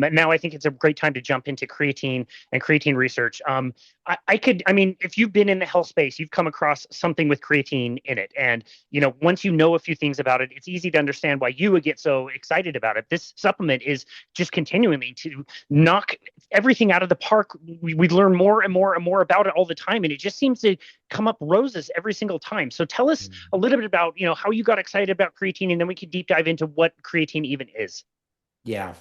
Now I think it's a great time to jump into creatine and creatine research. I mean, if you've been in the health space, you've come across something with creatine in it. And, once you know a few things about it, it's easy to understand why you would get so excited about it. This supplement is just continuing to knock everything out of the park. We learn more and more and more about it all the time. And it just seems to come up roses every single time. So tell us a little bit about, how you got excited about creatine, and then we could deep dive into what creatine even is. Yeah.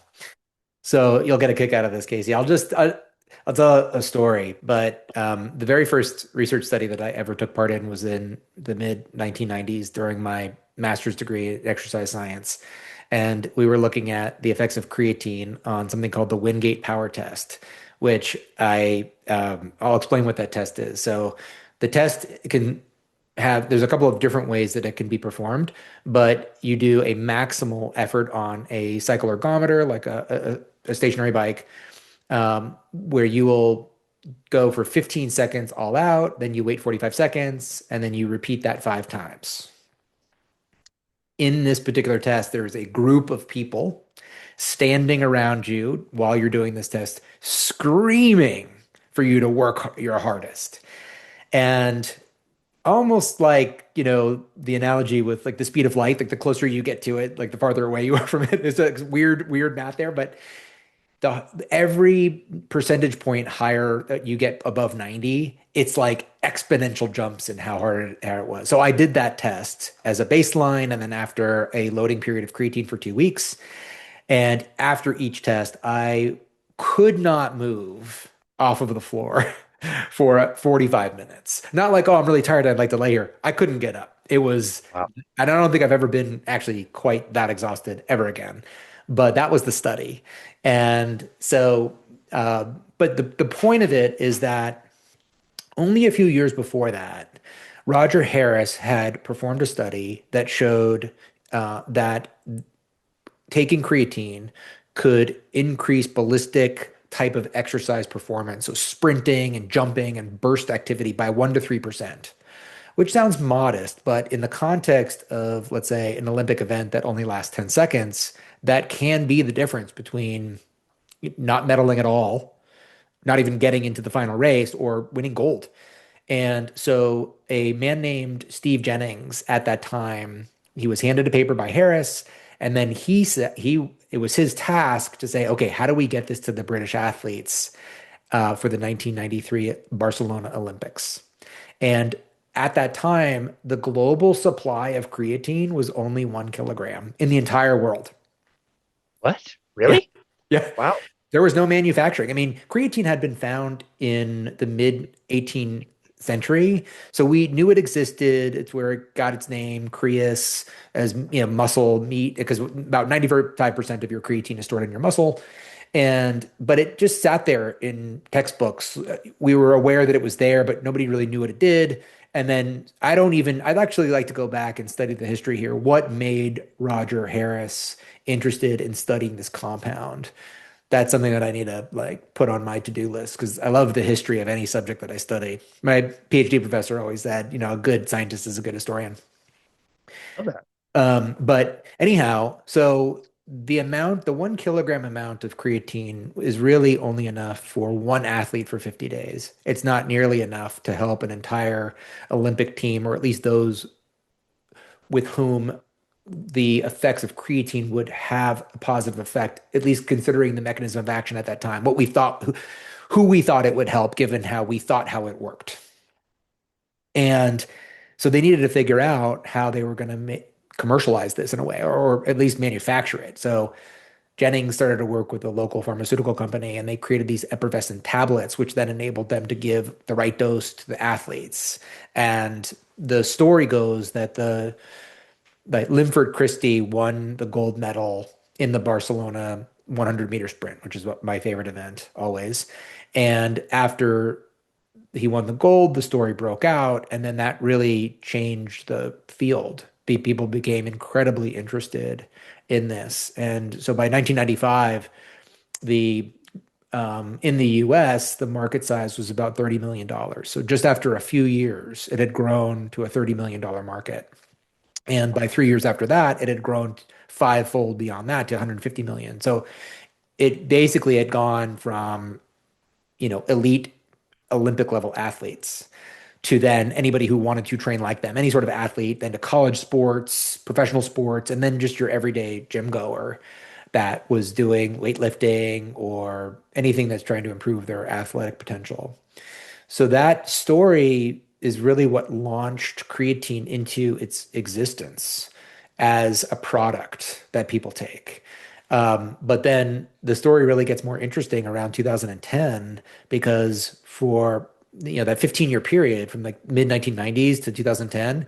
So you'll get a kick out of this, Casey. I'll tell a story, but the very first research study that I ever took part in was in the mid 1990s during my master's degree in exercise science. And we were looking at the effects of creatine on something called the Wingate Power Test, which I'll explain what that test is. So the test can there's a couple of different ways that it can be performed, but you do a maximal effort on a cycle ergometer, like a stationary bike, where you will go for 15 seconds all out, then you wait 45 seconds, and then you repeat that 5 times. In this particular test, there is a group of people standing around you while you're doing this test, screaming for you to work your hardest. And almost like, the analogy with like the speed of light, like the closer you get to it, like the farther away you are from it. There's a weird math there, but every percentage point higher that you get above 90, it's like exponential jumps in how it was. So I did that test as a baseline, and then after a loading period of creatine for 2 weeks. And after each test, I could not move off of the floor for 45 minutes. Not like, oh, I'm really tired, I'd like to lay here. I couldn't get up. It was, Wow. and I don't think I've ever been actually quite that exhausted ever again. But that was the study. And so, but the point of it is that only a few years before that, Roger Harris had performed a study that showed that taking creatine could increase ballistic type of exercise performance, so sprinting and jumping and burst activity by 1 to 3%, which sounds modest, but in the context of, let's say, an Olympic event that only lasts 10 seconds, that can be the difference between not medaling at all, not even getting into the final race, or winning gold. And so a man named Steve Jennings at that time, he was handed a paper by Harris, and then he said it was his task to say, okay, how do we get this to the British athletes for the 1993 Barcelona Olympics? And at that time, the global supply of creatine was only 1 kilogram in the entire world. What? Yeah. Really? Yeah. Wow. There was no manufacturing. I mean, creatine had been found in the mid 18th century, so we knew it existed. It's where it got its name, creas, as muscle meat, because about 95% of your creatine is stored in your muscle. But it just sat there in textbooks. We were aware that it was there, but nobody really knew what it did. And then I'd actually like to go back and study the history here. What made Roger Harris interested in studying this compound? That's something that I need to like put on my to-do list because I love the history of any subject that I study. My PhD professor always said, a good scientist is a good historian. Love that. But anyhow, so the 1 kilogram amount of creatine is really only enough for one athlete for 50 days. It's not nearly enough to help an entire Olympic team, or at least those with whom the effects of creatine would have a positive effect, at least considering the mechanism of action at that time, what we thought, who we thought it would help, given how we thought how it worked. And so they needed to figure out how they were going to commercialize this in a way, or at least manufacture it. So Jennings started to work with a local pharmaceutical company, and they created these effervescent tablets, which then enabled them to give the right dose to the athletes. And the story goes that Linford Christie won the gold medal in the Barcelona 100-meter sprint, which is what my favorite event always. And after he won the gold, the story broke out, and then that really changed the field. People became incredibly interested in this, and so by 1995, the in the US, the market size was about $30 million. So just after a few years, it had grown to a $30 million market. And by 3 years after that, it had grown fivefold beyond that to 150 million. So it basically had gone from, elite Olympic level athletes to then anybody who wanted to train like them, any sort of athlete, then to college sports, professional sports, and then just your everyday gym goer that was doing weightlifting or anything that's trying to improve their athletic potential. So that story is really what launched creatine into its existence as a product that people take. But then the story really gets more interesting around 2010 because for that 15-year period from like mid 1990s to 2010,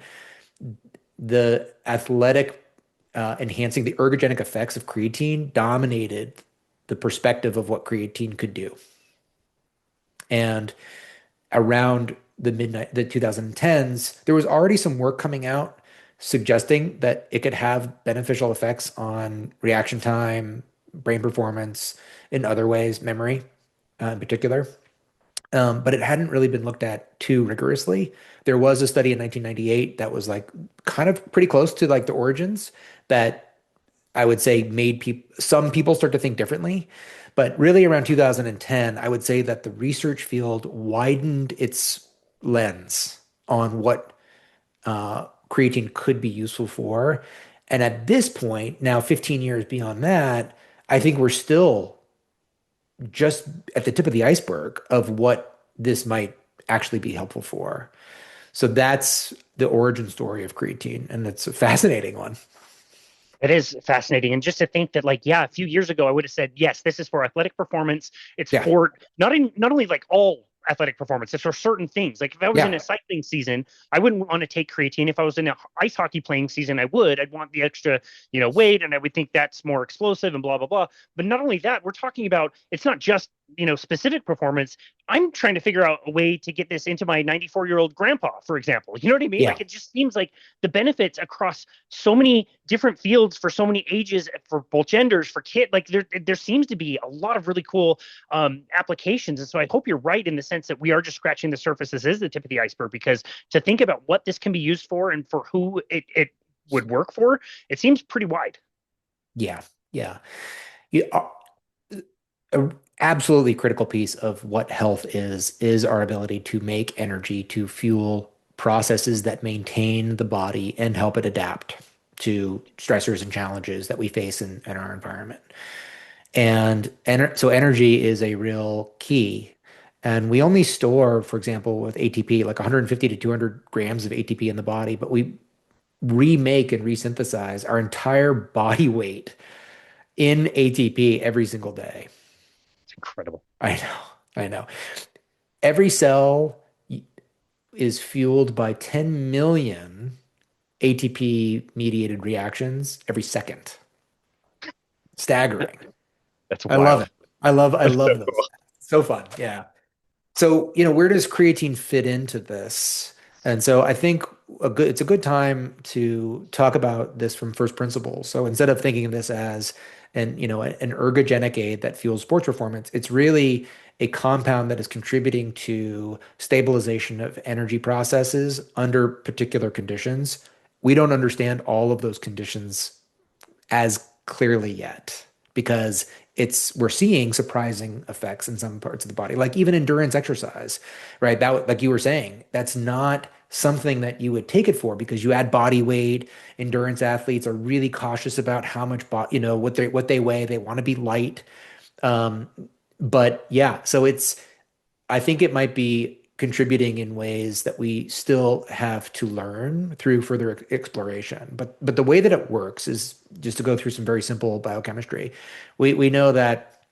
the athletic enhancing the ergogenic effects of creatine dominated the perspective of what creatine could do. And around the 2010s, there was already some work coming out suggesting that it could have beneficial effects on reaction time, brain performance, in other ways, memory in particular. But it hadn't really been looked at too rigorously. There was a study in 1998 that was like kind of pretty close to like the origins that I would say made some people start to think differently. But really around 2010, I would say that the research field widened its lens on what creatine could be useful for. And at this point, now 15 years beyond that, I think we're still just at the tip of the iceberg of what this might actually be helpful for. So that's the origin story of creatine, and it's a fascinating one. It is fascinating. And just to think that, like, yeah, a few years ago, I would have said, yes, this is for athletic performance. It's Yeah, for not only like all athletic performance, it's for certain things. Like if I was in yeah, a cycling season, I wouldn't want to take creatine. If I was in an ice hockey playing season, I would. I'd want the extra, weight, and I would think that's more explosive and blah, blah, blah. But not only that, we're talking about it's not just, specific performance. I'm trying to figure out a way to get this into my 94-year-old grandpa, for example. You know what I mean? yeah. Like it just seems like the benefits across so many different fields for so many ages for both genders for kid like there seems to be a lot of really cool applications. And so I hope you're right in the sense that we are just scratching the surface. This is the tip of the iceberg because to think about what this can be used for and for who it would work for, it seems pretty wide. Yeah, yeah. You, a absolutely critical piece of what health is our ability to make energy to fuel processes that maintain the body and help it adapt to stressors and challenges that we face in our environment. So energy is a real key. And we only store, for example, with ATP, like 150 to 200 grams of ATP in the body, but we remake and resynthesize our entire body weight in ATP every single day. It's incredible. I know. I know. Every cell is fueled by 10 million ATP mediated reactions every second. Staggering. That's I love wild. it. I That's so love those. cool. So fun. Yeah. So, where does creatine fit into this? And so I think it's a good time to talk about this from first principles. So instead of thinking of this as an ergogenic aid that fuels sports performance, it's really a compound that is contributing to stabilization of energy processes under particular conditions. We don't understand all of those conditions as clearly yet because we're seeing surprising effects in some parts of the body, like even endurance exercise, right? That, like you were saying, that's not something that you would take it for because you add body weight. Endurance athletes are really cautious about how much what they weigh. They want to be light. Um, but yeah, so I think it might be contributing in ways that we still have to learn through further exploration. But the way that it works is just to go through some very simple biochemistry. We know that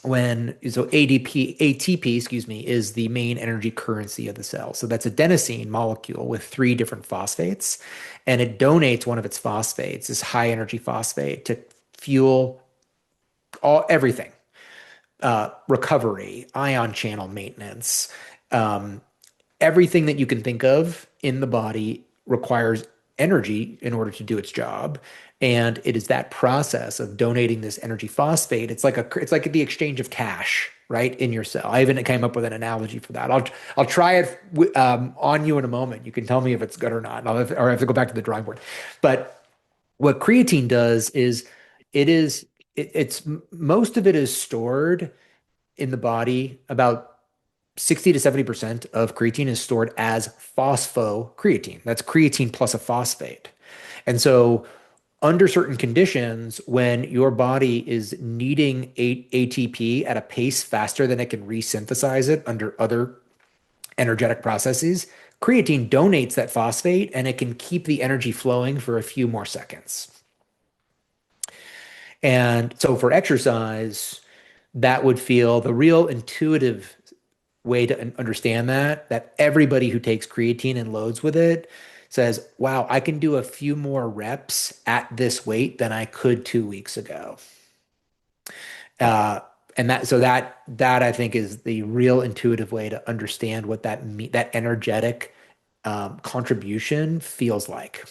ATP, excuse me, is the main energy currency of the cell. So that's adenosine molecule with three different phosphates, and it donates one of its phosphates, this high energy phosphate, to fuel everything, recovery, ion channel maintenance, um, everything that you can think of in the body requires energy in order to do its job. And it is that process of donating this energy phosphate. It's like the exchange of cash, right, in your cell. I even came up with an analogy for that. I'll try it on you in a moment. You can tell me if it's good or not. Or I have to go back to the drawing board. But what creatine does is it is most of it is stored in the body. About 60 to 70% of creatine is stored as phosphocreatine. That's creatine plus a phosphate. And so under certain conditions, when your body is needing ATP at a pace faster than it can resynthesize it under other energetic processes, creatine donates that phosphate and it can keep the energy flowing for a few more seconds. And so for exercise, that would feel the real intuitive way to understand that everybody who takes creatine and loads with it says, wow, I can do a few more reps at this weight than I could 2 weeks ago. Uh, and that I think is the real intuitive way to understand what that energetic contribution feels like.